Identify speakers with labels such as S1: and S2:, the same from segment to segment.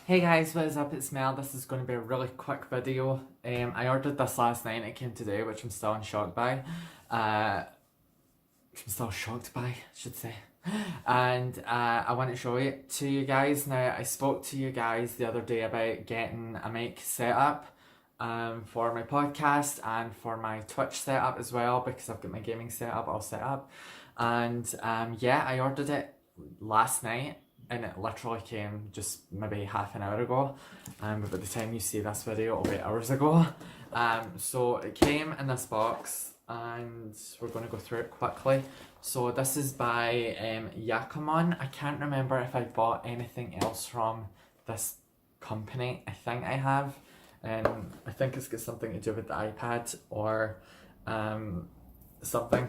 S1: Hey guys, what is up? It's Mel. This is going to be a really quick video. I ordered this last night and it came today, which I'm still in shock by. Which I'm still shocked by, I should say. And I want to show it to you guys. Now, I spoke to you guys the other day about getting a mic setup for my podcast and for my Twitch setup as well, because I've got my gaming setup all set up. And yeah, I ordered it last night and it literally came just maybe half an hour ago, but by the time you see this video it'll be hours ago. So it came in this box and we're going to go through it quickly. So this is by Yakomon. I can't remember if I bought anything else from this company. I think I have. I think it's got something to do with the iPad or something.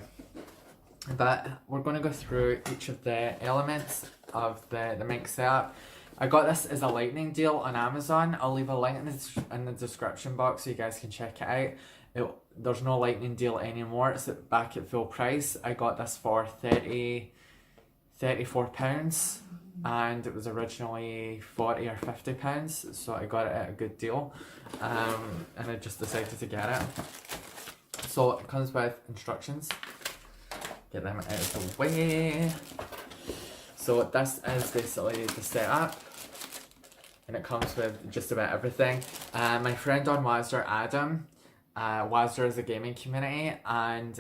S1: But we're going to go through each of the elements of the mic setup. I got this as a lightning deal on Amazon. I'll leave a link in the description box so you guys can check it out. There's no lightning deal anymore. It's back at full price. I got this for £34 and it was originally £40 or £50, so I got it at a good deal, and I just decided to get it. So it comes with instructions. Get them out of the way. So this is basically the setup, and it comes with just about everything. My friend on Wazder, Adam, Wazder is a gaming community, and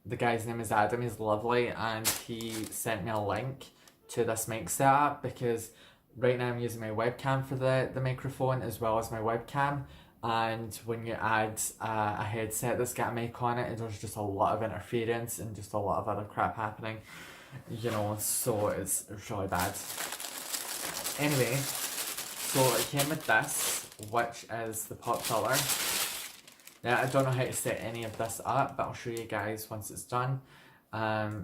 S1: the guy's name is Adam. He's lovely, and he sent me a link to this mic setup because right now I'm using my webcam for the microphone as well as my webcam. And when you add a headset that's got a mic on it, there's just a lot of interference and just a lot of other crap happening, you know, so it's really bad. Anyway, so it came with this, which is the pop filter. Now, I don't know how to set any of this up, but I'll show you guys once it's done.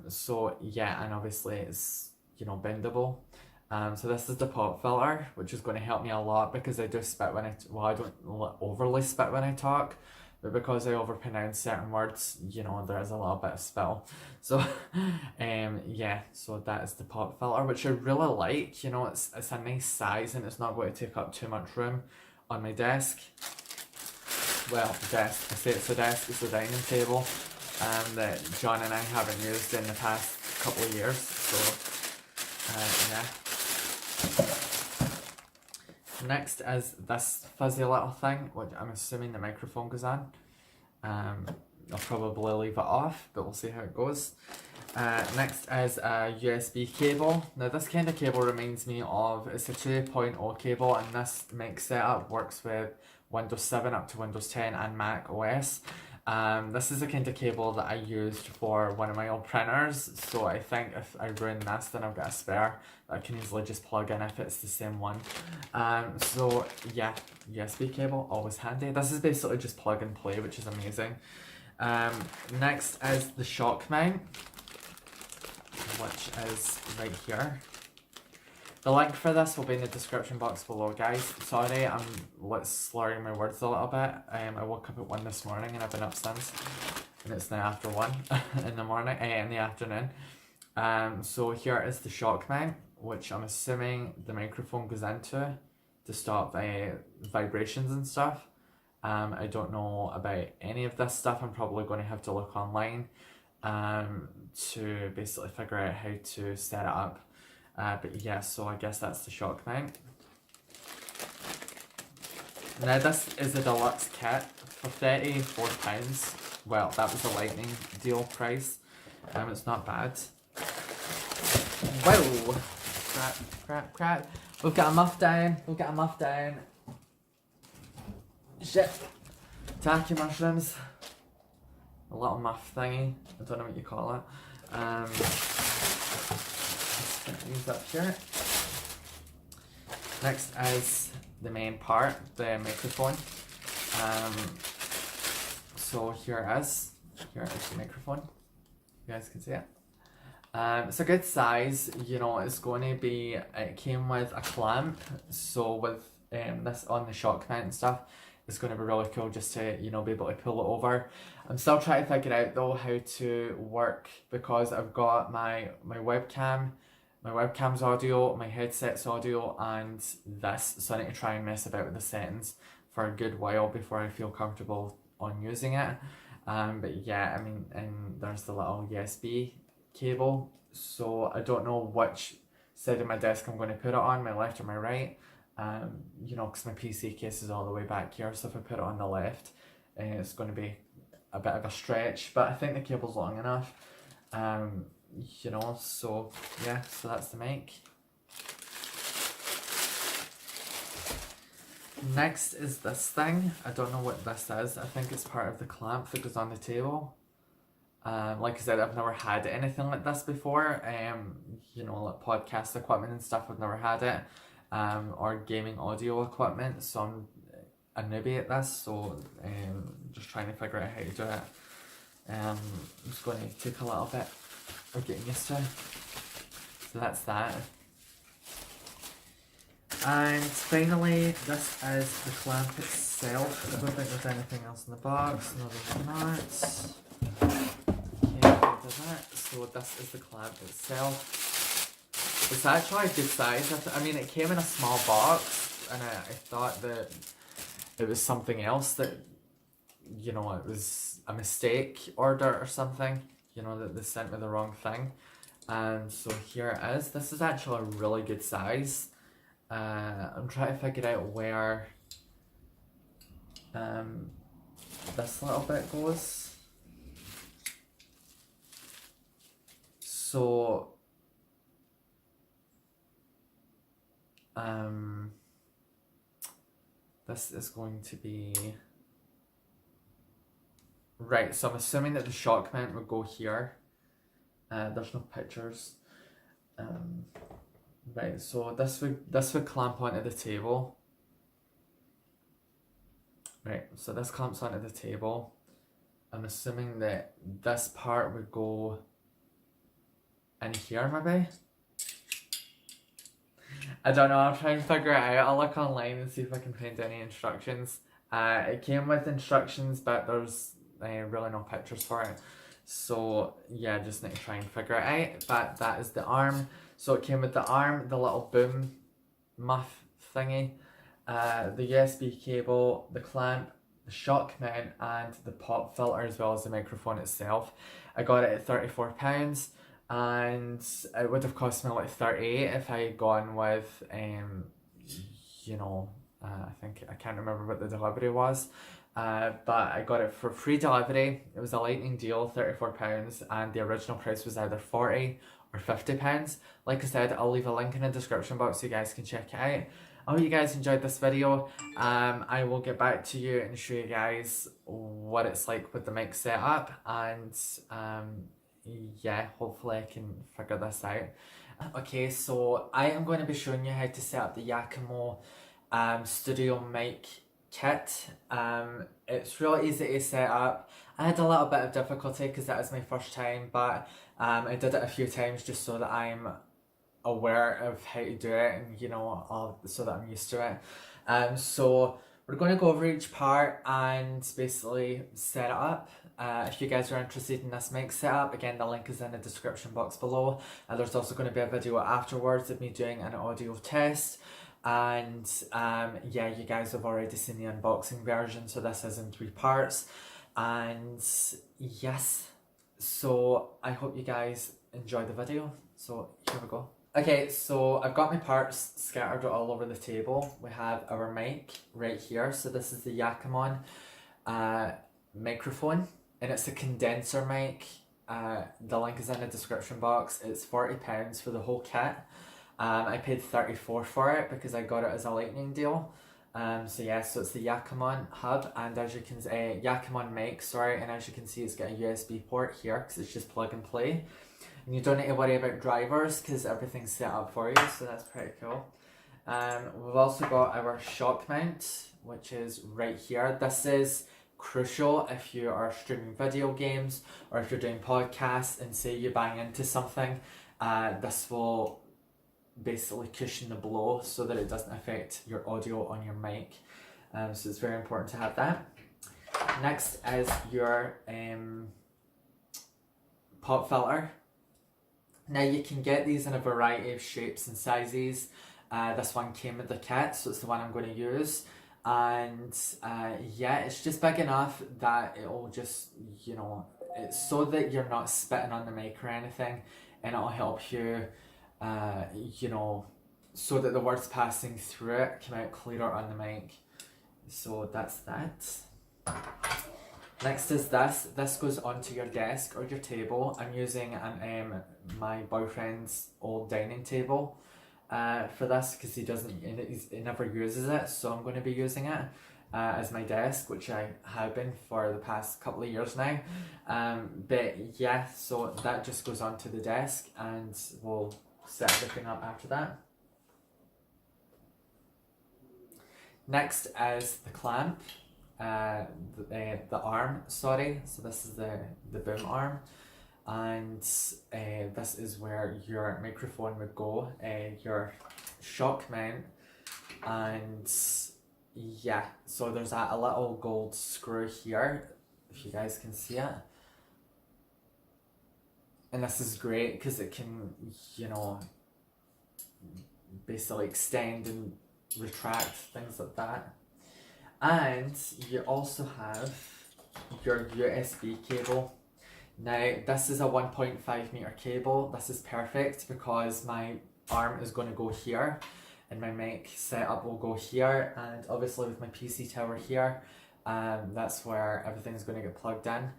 S1: So yeah, and obviously it's, you know, bendable. So this is the pop filter, which is going to help me a lot because I do spit when I don't overly spit when I talk, but because I overpronounce certain words, you know, there is a little bit of spill. So, yeah, so that is the pop filter, which I really like. You know, it's a nice size and it's not going to take up too much room on my desk. Well, desk, I say it's a desk, it's a dining table, that John and I haven't used in the past couple of years, so, yeah. Next is this fuzzy little thing, which I'm assuming the microphone goes on. I'll probably leave it off, but we'll see how it goes. Next is a USB cable. Now this kind of cable reminds me of, it's a 2.0 cable, and this mic setup works with Windows 7 up to Windows 10 and Mac OS. This is the kind of cable that I used for one of my old printers, so I think if I ruin this, then I've got a spare that I can easily just plug in if it's the same one. So yeah, USB cable, always handy. This is basically just plug and play, which is amazing. Next is the shock mount, which is right here. The link for this will be in the description box below, guys. Sorry, I'm slurring my words a little bit. I woke up at 1 this morning and I've been up since, and it's now after 1 in the morning, in the afternoon. So here is the shock mount, which I'm assuming the microphone goes into to stop vibrations and stuff. I don't know about any of this stuff. I'm probably going to have to look online to basically figure out how to set it up. But yeah, so I guess that's the shock mount. Now this is a deluxe kit for £34. Well, that was the lightning deal price. It's not bad. Whoa! Crap. We've got a muff down. Shit. Tacky mushrooms. A little muff thingy. I don't know what you call it. These up here. Next is the main part, the microphone. So here is the microphone. You guys can see it. It's a good size, you know. It's going to be, it came with a clamp, so with this on the shock mount and stuff, it's going to be really cool just to, you know, be able to pull it over. I'm still trying to figure out though how to work, because I've got my webcam, my webcam's audio, my headset's audio, and this. So I need to try and mess about with the settings for a good while before I feel comfortable on using it. But yeah, I mean, and there's the little USB cable. So I don't know which side of my desk I'm going to put it on, my left or my right. You know, because my PC case is all the way back here, so if I put it on the left, it's going to be a bit of a stretch, but I think the cable's long enough. You know, so yeah, so that's the mic. Next is this thing. I don't know what this is. I think it's part of the clamp that goes on the table. Like I said, I've never had anything like this before. You know, like podcast equipment and stuff, I've never had it. Or gaming audio equipment, so I'm a newbie at this, so just trying to figure out how to do it. I'm just going to take a little bit of getting used to it. So that's that. And finally, this is the clamp itself. I don't think there's anything else in the box. No, there's not. Okay, there's that. So this is the clamp itself. It's actually a good size. I mean, it came in a small box, and I thought that it was something else, that, you know, it was a mistake order or something, you know, that they sent me the wrong thing. And so here it is. This is actually a really good size. I'm trying to figure out where this little bit goes. So this is going to be right, so I'm assuming that the shock mount would go here. There's no pictures. Right, so this would clamp onto the table. Right, so this clamps onto the table. I'm assuming that this part would go in here, maybe? I don't know, I'm trying to figure it out. I'll look online and see if I can find any instructions. It came with instructions, but there's really no pictures for it. So yeah, just need to try and figure it out. But that is the arm. So it came with the arm, the little boom muff thingy, the USB cable, the clamp, the shock mount, and the pop filter, as well as the microphone itself. I got it at £34, and it would have cost me like 38 if I had gone with you know, I can't remember what the delivery was, but I got it for free delivery. It was a lightning deal, £34, and the original price was either 40 or £50. Like I said, I'll leave a link in the description box so you guys can check it out. I hope you guys enjoyed this video. I will get back to you and show you guys what it's like with the mic setup, and yeah, hopefully I can figure this out. Okay, so I am going to be showing you how to set up the Yakomon Studio Mic Kit. It's really easy to set up. I had a little bit of difficulty because that was my first time, but I did it a few times just so that I'm aware of how to do it, and you know, so that I'm used to it. So we're going to go over each part and basically set it up. If you guys are interested in this mic setup, again, the link is in the description box below. There's also going to be a video afterwards of me doing an audio test. And yeah, you guys have already seen the unboxing version, so this is in 3 parts. And yes, so I hope you guys enjoy the video. So here we go. Okay, so I've got my parts scattered all over the table. We have our mic right here. So this is the Yakomon microphone, and it's a condenser mic. The link is in the description box. It's £40 for the whole kit. I paid 34 for it because I got it as a lightning deal. So yeah, so it's the Yakomon hub, and as you can see, Yakomon mic, sorry, and as you can see, it's got a USB port here because it's just plug and play. And you don't need to worry about drivers because everything's set up for you, so that's pretty cool. We've also got our shock mount, which is right here. This is crucial if you are streaming video games or if you're doing podcasts and say you bang into something. This will basically cushion the blow so that it doesn't affect your audio on your mic. So it's very important to have that. Next is your pop filter. Now you can get these in a variety of shapes and sizes. This one came with the kit, so it's the one I'm going to use. And yeah, it's just big enough that it'll just, you know, it's so that you're not spitting on the mic or anything, and it'll help you, you know, so that the words passing through it come out clearer on the mic. So that's that. Next is this. This goes onto your desk or your table. I'm using my boyfriend's old dining table for this because he never uses it, so I'm going to be using it as my desk, which I have been for the past couple of years now. But yeah, so that just goes onto the desk, and we'll set everything up after that. Next is the clamp. The arm, sorry, so this is the boom arm, and this is where your microphone would go, your shock mount, and yeah, so there's a little gold screw here, if you guys can see it, and this is great because it can, you know, basically extend and retract, things like that. And you also have your USB cable. Now this is a 1.5 meter cable. This is perfect because my arm is going to go here and my mic setup will go here, and obviously with my PC tower here, that's where everything's going to get plugged in.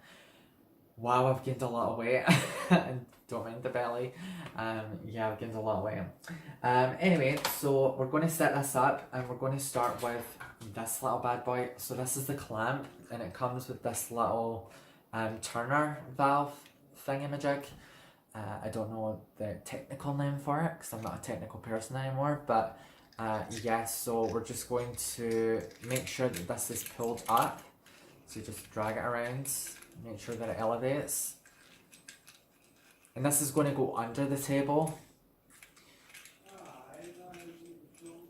S1: Wow, I've gained a lot of weight. And don't mind the belly. Yeah, I've gained a lot of weight. Anyway, so we're going to set this up, and we're going to start with this little bad boy. So this is the clamp, and it comes with this little turner valve thingamajig. I don't know the technical name for it because I'm not a technical person anymore, but yeah, so we're just going to make sure that this is pulled up. So you just drag it around, make sure that it elevates. And this is going to go under the table,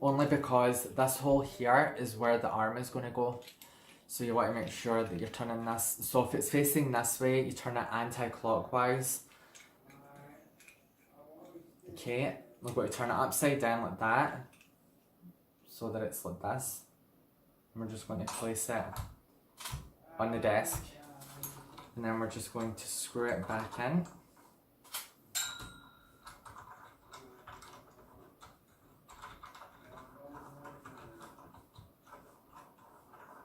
S1: only because this hole here is where the arm is going to go. So you want to make sure that you're turning this. So if it's facing this way, you turn it anti-clockwise. Okay, we're going to turn it upside down like that, so that it's like this. And we're just going to place it on the desk. And then we're just going to screw it back in.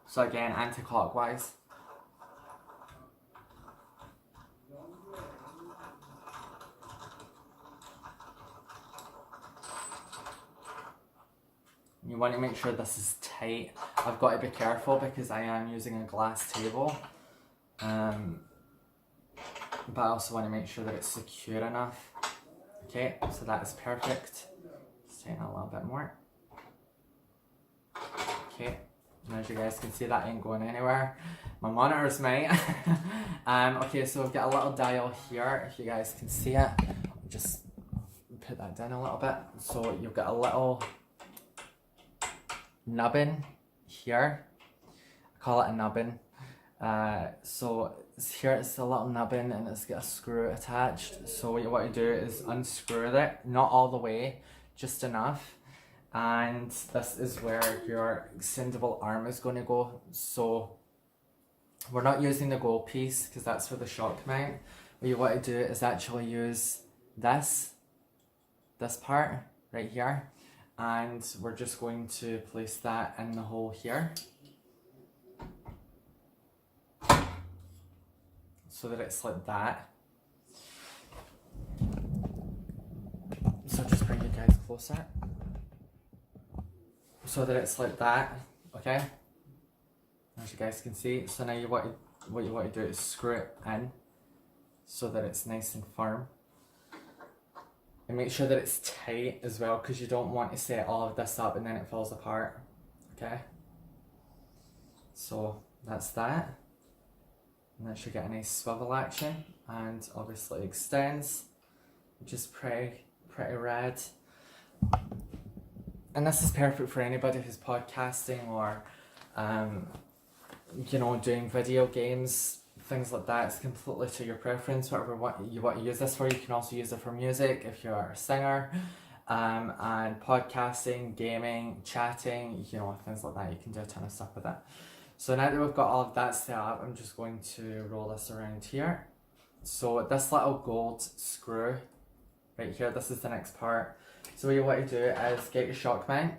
S1: So again, anti-clockwise. You want to make sure this is tight. I've got to be careful because I am using a glass table. But I also want to make sure that it's secure enough. Okay, so that is perfect. Let's tighten a little bit more. Okay. And as you guys can see, that ain't going anywhere. My monitors might. Okay, so we've got a little dial here, if you guys can see it. Just put that down a little bit. So you've got a little nubbin here. I call it a nubbin. So here it's a little nubbin and it's got a screw attached. So what you want to do is unscrew it, not all the way, just enough. And this is where your extendable arm is going to go. So we're not using the gold piece because that's for the shock mount. What you want to do is actually use this part right here, and we're just going to place that in the hole here so that it's like that. So just bring you guys closer. So that it's like that, okay? As you guys can see. So now what you want to do is screw it in so that it's nice and firm. And make sure that it's tight as well, because you don't want to set all of this up and then it falls apart, okay? So that's that. And that should get a nice swivel action, and obviously extends, which is pretty rad. And this is perfect for anybody who's podcasting or, you know, doing video games, things like that. It's completely to your preference, whatever you want to use this for. You can also use it for music if you're a singer, and podcasting, gaming, chatting, you know, things like that. You can do a ton of stuff with it. So now that we've got all of that set up, I'm just going to roll this around here. So this little gold screw right here, this is the next part. So what you want to do is get your shock mount,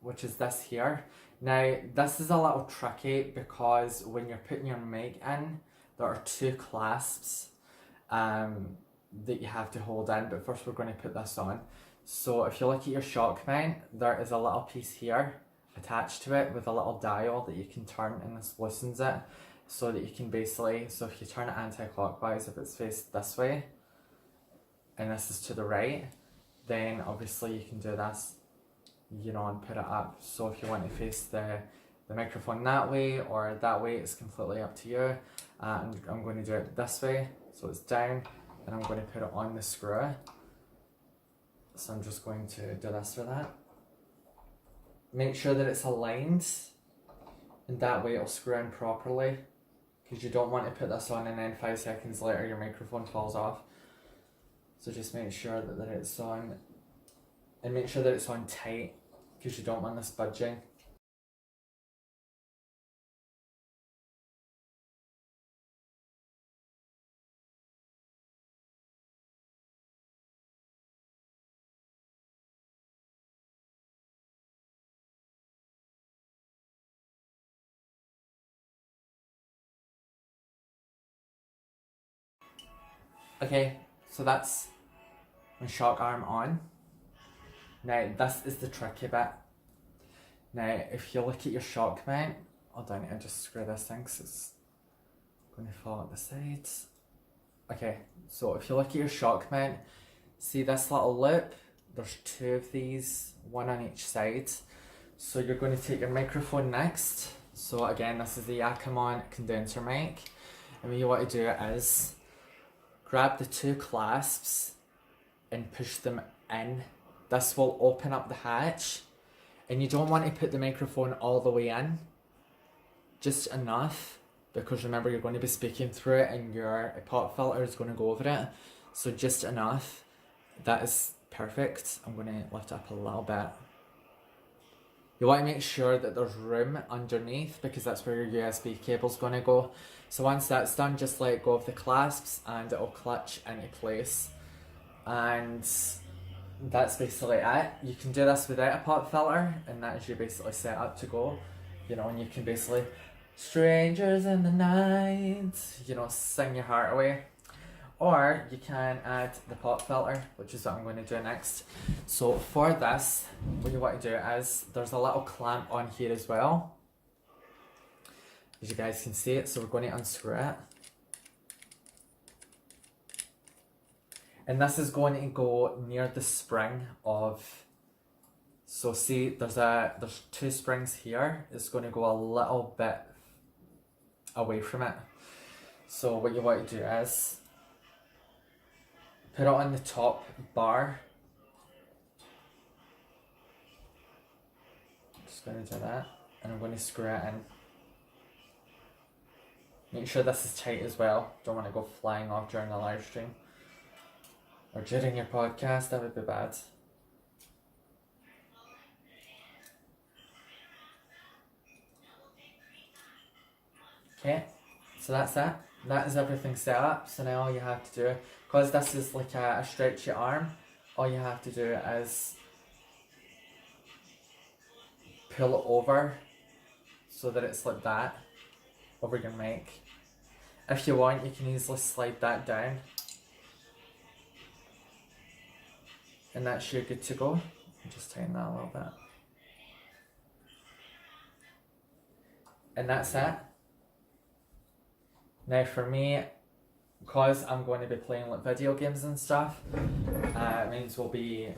S1: which is this here. Now this is a little tricky because when you're putting your mic in, there are two clasps that you have to hold in, but first we're going to put this on. So if you look at your shock mount, there is a little piece here attached to it with a little dial that you can turn, and this loosens it so that you can basically, so if you turn it anti-clockwise, if it's faced this way and this is to the right, then obviously you can do this, you know, and put it up. So if you want to face the microphone that way or that way, it's completely up to you. And I'm going to do it this way, so it's down, and I'm going to put it on the screw. So I'm just going to do this for that. Make sure that it's aligned, and that way it'll screw in properly, because you don't want to put this on and then 5 seconds later your microphone falls off. So just make sure that it's on, and make sure that it's on tight, because you don't want this budging. Okay, so that's my shock arm on. Now this is the tricky bit. Now if you look at your shock mount, hold on, I'll just screw this thing because it's going to fall at the sides. Okay, so if you look at your shock mount, see this little loop? There's two of these, one on each side. So you're going to take your microphone next. So again, this is the Yakomon condenser mic. And what you want to do is grab the two clasps and push them in. This will open up the hatch, and you don't want to put the microphone all the way in, just enough, because remember you're going to be speaking through it and your pop filter is going to go over it, so just enough. That is perfect. I'm going to lift it up a little bit. You want to make sure that there's room underneath, because that's where your USB cable's going to go. So once that's done, just let go of the clasps and it'll clutch into place. And that's basically it. You can do this without a pop filter, and that is you basically set up to go. You know, and you can basically, strangers in the night, you know, sing your heart away. Or you can add the pop filter, which is what I'm going to do next. So for this, what you want to do is, there's a little clamp on here as well, as you guys can see it. So we're going to unscrew it. And this is going to go near the spring of, so see there's two springs here. It's going to go a little bit away from it. So what you want to do is put it on the top bar. Just going to do that, and I'm going to screw it in. Make sure this is tight as well. Don't want to go flying off during the live stream or during your podcast, that would be bad. Okay, so that's it. That is everything set up. So now all you have to do, because this is like a stretchy arm, all you have to do is pull it over so that it's like that over your mic. If you want, you can easily slide that down, and that's you good to go. Just tighten that a little bit, and that's it. Now for me, because I'm going to be playing like video games and stuff, it means we'll be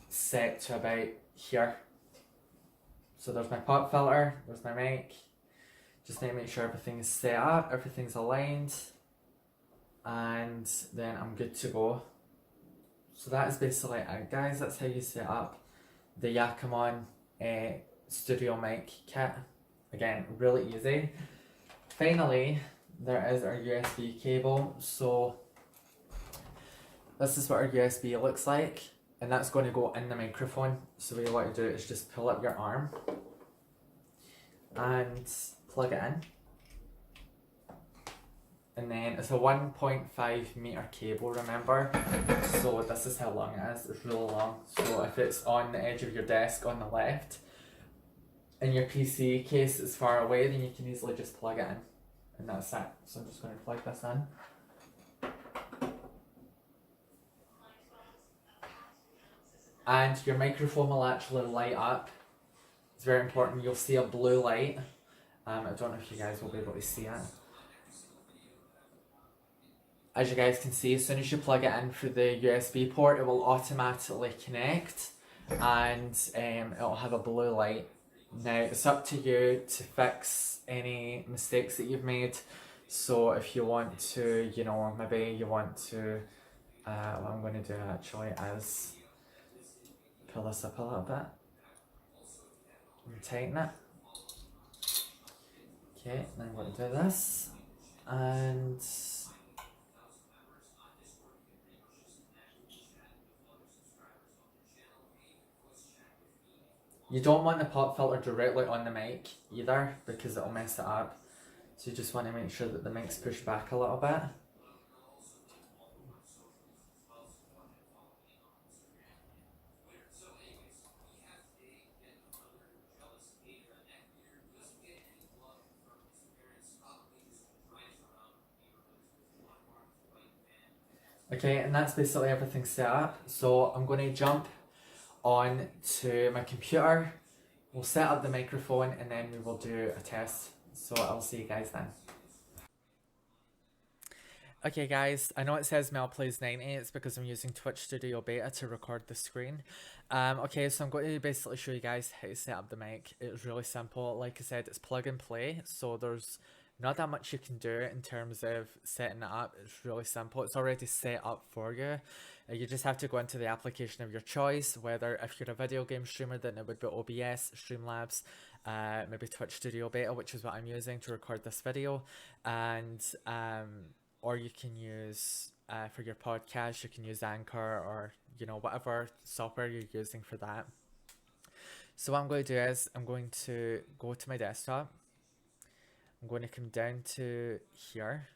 S1: set to about here. So there's my pop filter, there's my mic. Just need to make sure everything is set up, everything's aligned, and then I'm good to go. So that is basically it, guys. That's how you set up the Yakomon Studio Mic Kit. Again, really easy. Finally, there is our USB cable. So this is what our USB looks like, and that's going to go in the microphone. So what you want to do is just pull up your arm and plug it in. And then it's a 1.5 meter cable, remember? So this is how long it is. It's really long. So if it's on the edge of your desk on the left and your PC case is far away, then you can easily just plug it in. And that's it. So I'm just going to plug this in. And your microphone will actually light up. It's very important. You'll see a blue light. I don't know if you guys will be able to see it. As you guys can see, as soon as you plug it in through the USB port, it will automatically connect and it'll have a blue light. Now, it's up to you to fix any mistakes that you've made. So if you want to, you know, maybe you want to, what I'm going to do actually is pull this up a little bit and tighten it. Okay, now I'm going to do this and you don't want the pop filter directly on the mic either because it'll mess it up. So you just want to make sure that the mic's pushed back a little bit. Okay, and that's basically everything set up. So I'm going to jump on to my computer. We'll set up the microphone and then we will do a test. So I'll see you guys then. Okay guys, I know it says Mel Plays 90, it's because I'm using Twitch Studio Beta to record the screen. Okay, so I'm going to basically show you guys how to set up the mic. It's really simple. Like I said, it's plug and play, so there's not that much you can do in terms of setting it up. It's really simple. It's already set up for you. You just have to go into the application of your choice, whether if you're a video game streamer, then it would be OBS, Streamlabs, maybe Twitch Studio Beta, which is what I'm using to record this video, and or you can use for your podcast, you can use Anchor or, you know, whatever software you're using for that. So what I'm going to do is I'm going to go to my desktop. I'm going to come down to here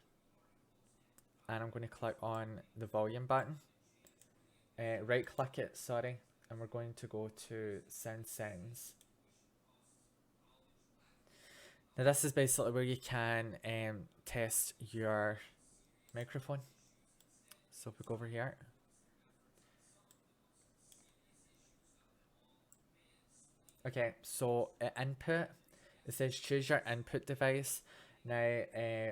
S1: and I'm going to click on the volume button. Right click it, sorry, and we're going to go to sound settings. Now this is basically where you can test your microphone. So if we go over here, okay, so input, it says choose your input device. Now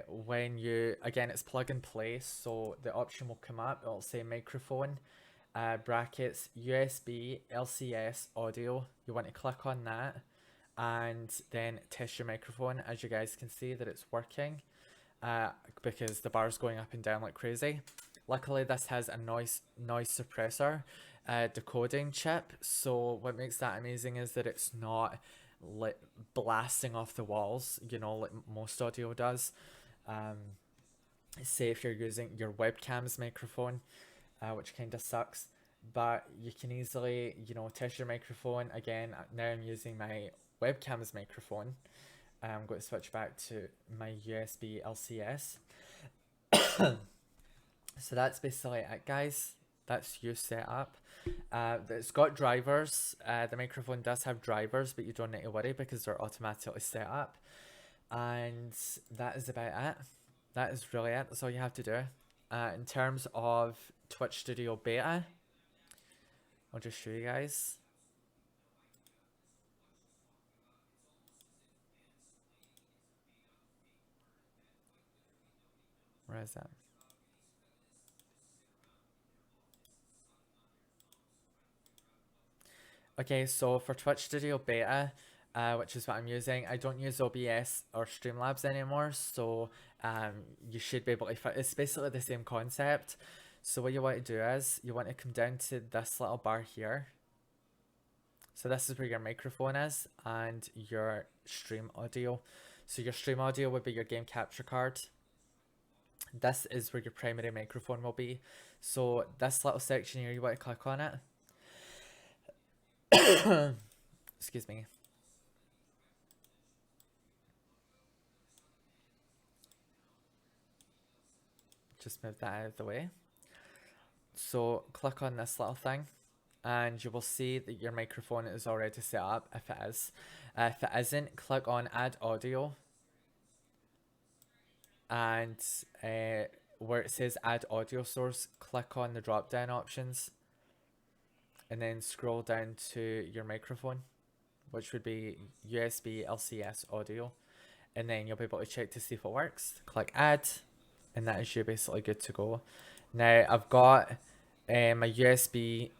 S1: when you, again, it's plug and play, so the option will come up, it'll say microphone, brackets, USB, LCS, audio. You want to click on that and then test your microphone. As you guys can see that it's working because the bar's going up and down like crazy. Luckily this has a noise suppressor decoding chip, so what makes that amazing is that it's not like blasting off the walls, you know, like most audio does. Say if you're using your webcam's microphone, which kind of sucks, but you can easily, you know, test your microphone. Again, now I'm using my webcam's microphone. I'm going to switch back to my USB LCS. So that's basically it, guys. That's you set up. It's got drivers. The microphone does have drivers, but you don't need to worry because they're automatically set up. And that is about it. That is really it. That's all you have to do. In terms of Twitch Studio Beta, I'll just show you guys. Where is that? Okay, so for Twitch Studio Beta, which is what I'm using, I don't use OBS or Streamlabs anymore, so you should be able to, it's basically the same concept. So what you want to do is, you want to come down to this little bar here. So this is where your microphone is, and your stream audio. So your stream audio would be your game capture card. this is where your primary microphone will be. So this little section here, you want to click on it. Excuse me. Just move that out of the way. So click on this little thing and you will see that your microphone is already set up if it is. If it isn't, click on add audio, and where it says add audio source, click on the drop down options and then scroll down to your microphone, which would be USB LCS audio, and then you'll be able to check to see if it works. Click add, and that is you basically good to go. Now I've got my USB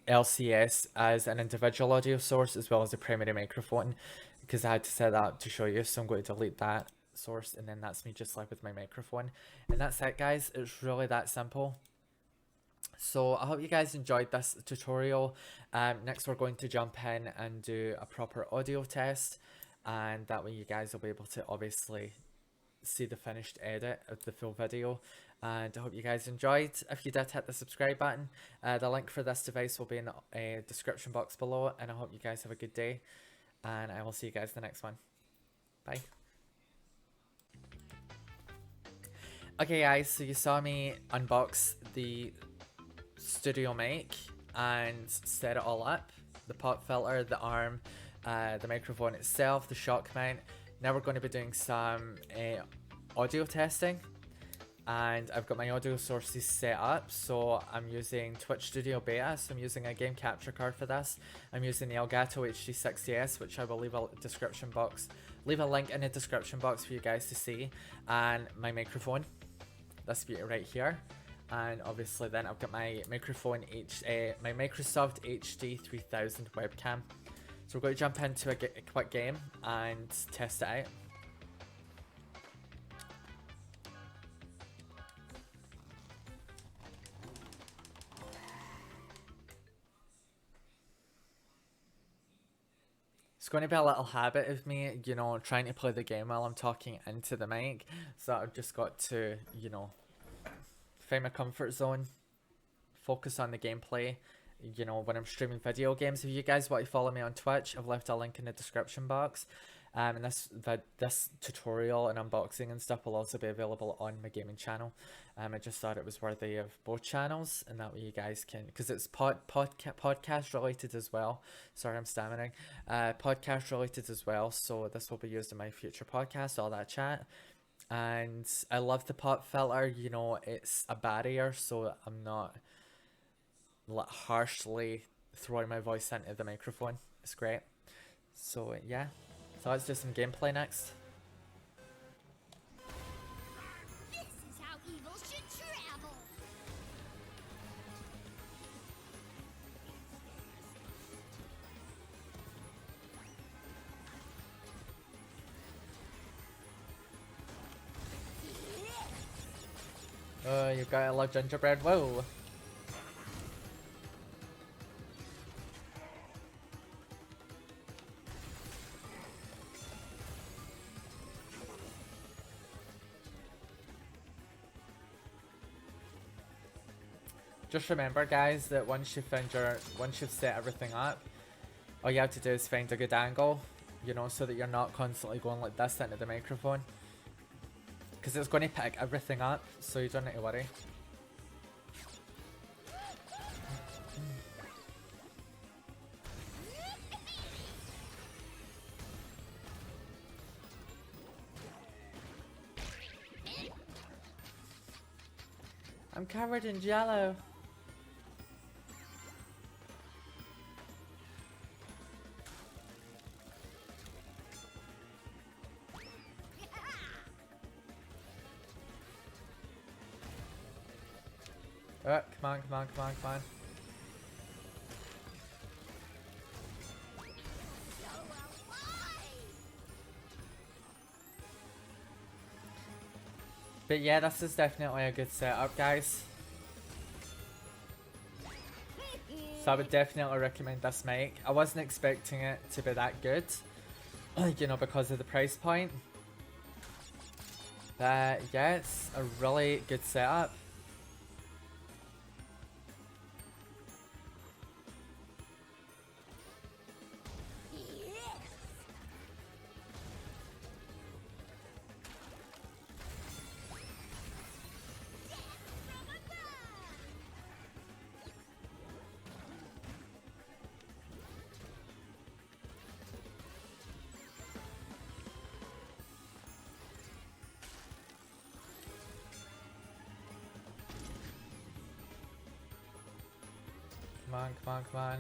S1: LCS as an individual audio source as well as a primary microphone, because I had to set that up to show you, so I'm going to delete that source, and then that's me just like with my microphone. And that's it, guys. It's really that simple. So I hope you guys enjoyed this tutorial. Next we're going to jump in and do a proper audio test, and that way you guys will be able to obviously see the finished edit of the full video. And I hope you guys enjoyed. If you did, hit the subscribe button. The link for this device will be in the description box below, and I hope you guys have a good day, and I will see you guys in the next one. Bye. Okay guys, so you saw me unbox the Studio Mic and set it all up. The pop filter, the arm, the microphone itself, the shock mount. Now we're going to be doing some audio testing, and I've got my audio sources set up. So I'm using Twitch Studio Beta, so I'm using a game capture card for this. I'm using the Elgato HD60S, which I will leave a link in the description box for you guys to see, and my microphone, this beauty right here. And obviously then I've got my microphone my Microsoft HD 3000 webcam. So we're going to jump into a quick game and test it out. It's going to be a little habit of me, you know, trying to play the game while I'm talking into the mic. So I've just got to, you know, find my comfort zone, focus on the gameplay, you know, when I'm streaming video games. If you guys want to follow me on Twitch, I've left a link in the description box. And this tutorial and unboxing and stuff will also be available on my gaming channel. I just thought it was worthy of both channels, and that way you guys can, because it's podcast related as well. Sorry, I'm stammering. Podcast related as well, so this will be used in my future podcast, all that chat. And I love the pop filter, you know, it's a barrier, so I'm not harshly throwing my voice into the microphone. It's great. So yeah, so let's do some gameplay next.
S2: This is how evil should travel.
S1: Oh, you gotta love gingerbread. Whoa. Just remember, guys, that once you've set everything up, all you have to do is find a good angle, you know, so that you're not constantly going like this into the microphone, because it's going to pick everything up, so you don't need to worry. I'm covered in jello. Oh, come on, come on, come on, come on. But yeah, this is definitely a good setup, guys. So I would definitely recommend this mic. I wasn't expecting it to be that good, you know, because of the price point. But yeah, it's a really good setup. Come on, come on, come on.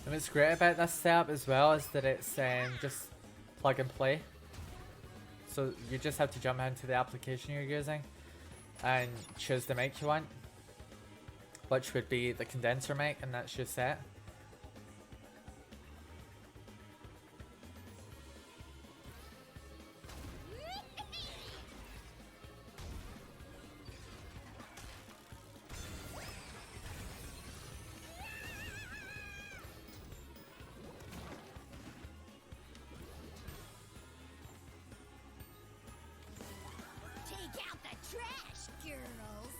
S1: And what's great about this setup as well is that it's just plug and play. So you just have to jump into the application you're using and choose the mic you want, which would be the condenser mic, and that's your set.
S2: Take out the trash, girls.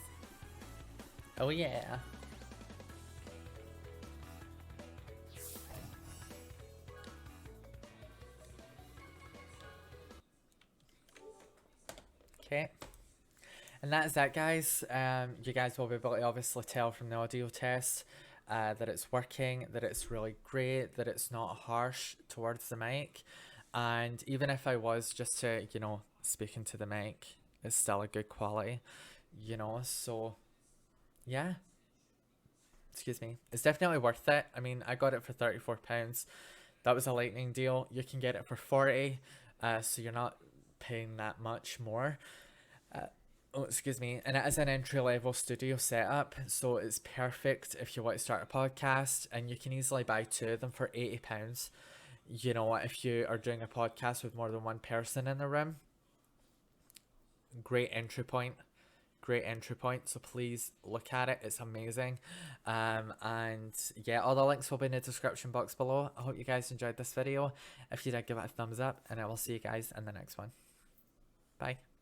S1: Oh yeah. Okay. And that is that, guys. You guys will be able to obviously tell from the audio test that it's working, that it's really great, that it's not harsh towards the mic. And even if I was just to, you know, speaking to the mic, it's still a good quality, you know, so yeah. Excuse me. It's definitely worth it. I mean, I got it for £34. That was a lightning deal. You can get it for 40, so you're not paying that much more. Oh, excuse me. And it is an entry-level studio setup, so it's perfect if you want to start a podcast, and you can easily buy 2 of them for £80. You know, if you are doing a podcast with more than one person in the room. Great entry point. Great entry point, so please look at it. It's amazing. And yeah, all the links will be in the description box below. I hope you guys enjoyed this video. If you did, give it a thumbs up, and I will see you guys in the next one. Bye.